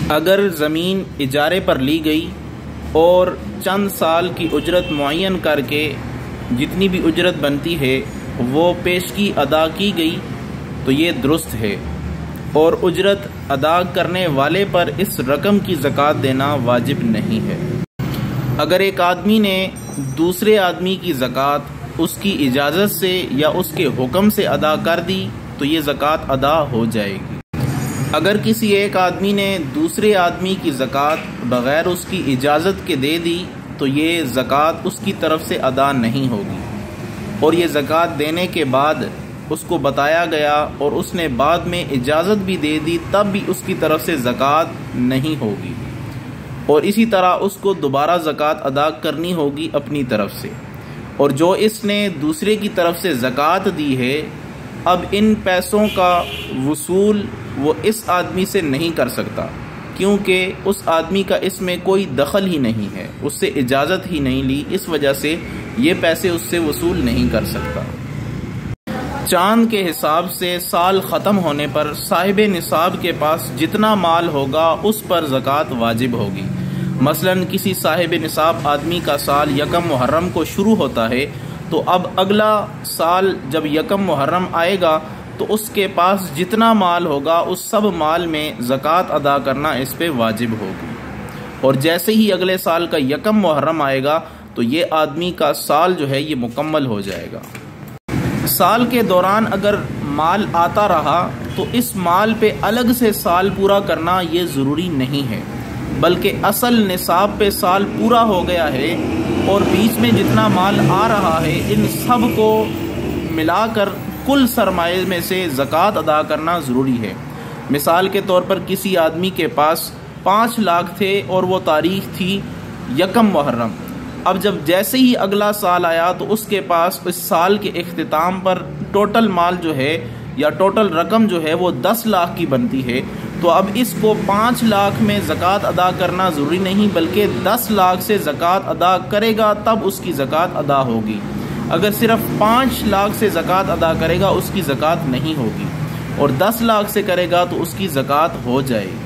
اگر زمین اجارے پر لی گئی اور چند سال کی اجرت معین کر کے جتنی بھی اجرت بنتی ہے وہ پیشگی ادا کی گئی تو یہ درست ہے، اور اجرت ادا کرنے والے پر اس رقم کی زکوٰۃ دینا واجب نہیں ہے۔ اگر ایک آدمی نے دوسرے آدمی کی زکوٰۃ اس کی اجازت سے یا اس کے حکم سے ادا کر دی تو یہ زکوٰۃ ادا ہو جائے گی۔ اگر کسی ایک آدمی نے دوسرے آدمی کی زکوٰۃ بغیر اس کی اجازت کے دے دی تو یہ زکوٰۃ اس کی طرف سے ادا نہیں ہوگی، اور یہ زکوٰۃ دینے کے بعد اس کو بتایا گیا اور اس نے بعد میں اجازت بھی دے دی تب بھی اس کی طرف سے زکوٰۃ نہیں ہوگی، اور اسی طرح اس کو دوبارہ زکوٰۃ ادا کرنی ہوگی اپنی طرف سے۔ اور جو اس نے دوسرے کی طرف سے زکوٰۃ دی ہے، اب ان پیسوں کا وصول وہ اس آدمی سے نہیں کر سکتا، کیونکہ اس آدمی کا اس میں کوئی دخل ہی نہیں ہے، اس سے اجازت ہی نہیں لی، اس وجہ سے یہ پیسے اس سے وصول نہیں کر سکتا۔ چاند کے حساب سے سال ختم ہونے پر صاحب نصاب کے پاس جتنا مال ہوگا اس پر زکوٰۃ واجب ہوگی۔ مثلا کسی صاحب نصاب آدمی کا سال یکم محرم کو شروع ہوتا ہے، تو اب اگلا سال جب یکم محرم آئے گا تو اس کے پاس جتنا مال ہوگا اس سب مال میں زکوٰۃ ادا کرنا اس پہ واجب ہوگی، اور جیسے ہی اگلے سال کا یکم محرم آئے گا تو یہ آدمی کا سال جو ہے یہ مکمل ہو جائے گا۔ سال کے دوران اگر مال آتا رہا تو اس مال پہ الگ سے سال پورا کرنا یہ ضروری نہیں ہے، بلکہ اصل نصاب پہ سال پورا ہو گیا ہے اور بیچ میں جتنا مال آ رہا ہے ان سب کو ملا کر کل سرمایے میں سے زکوٰۃ ادا کرنا ضروری ہے۔ مثال کے طور پر کسی آدمی کے پاس 5 لاکھ تھے اور وہ تاریخ تھی یکم محرم۔ اب جب جیسے ہی اگلا سال آیا تو اس کے پاس اس سال کے اختتام پر ٹوٹل مال جو ہے یا ٹوٹل رقم جو ہے وہ 10 لاکھ کی بنتی ہے، تو اب اس کو 5 لاکھ میں زکوٰۃ ادا کرنا ضروری نہیں، بلکہ 10 لاکھ سے زکوٰۃ ادا کرے گا تب اس کی زکوٰۃ ادا ہوگی۔ اگر صرف 5 لاکھ سے زکوٰۃ ادا کرے گا اس کی زکوٰۃ نہیں ہوگی، اور 10 لاکھ سے کرے گا تو اس کی زکوٰۃ ہو جائے گی۔